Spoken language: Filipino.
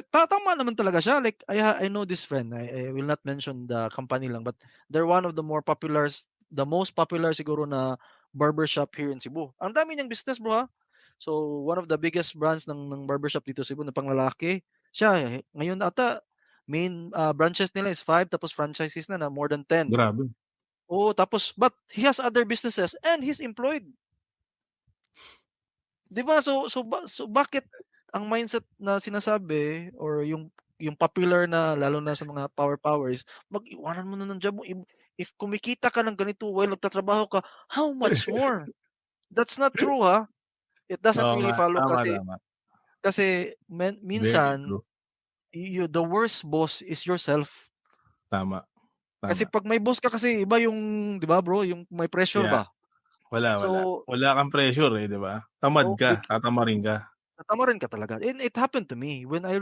tama naman talaga siya. Like I know this friend. I will not mention the company lang, but they're one of the the most popular siguro na barbershop here in Cebu. Ang dami niyang business, bro, ha. So one of the biggest brands ng barbershop dito sa Cebu na panglalaki. Siya ngayon ata main branches nila is 5 tapos franchises na more than 10. Grabe. Oo, tapos but he has other businesses and he's employed. 'Di ba? So bakit ang mindset na sinasabi or yung popular na lalo na sa mga powers, mag-iwanan mo na ng job mo. If kumikita ka ng ganito while nagtatrabaho ka, how much more? That's not true, ha. It doesn't Oo really nga, follow tama, kasi tama. Very minsan true. the worst boss is yourself. Tama, Kasi tama. 'pag may boss ka kasi iba yung 'di ba, bro, yung may pressure Yeah, ba. wala. So, Wala kang pressure, eh, 'di ba? Tamad oh, ka, tatamarin ka. tatamarin ka talaga. And it happened to me when I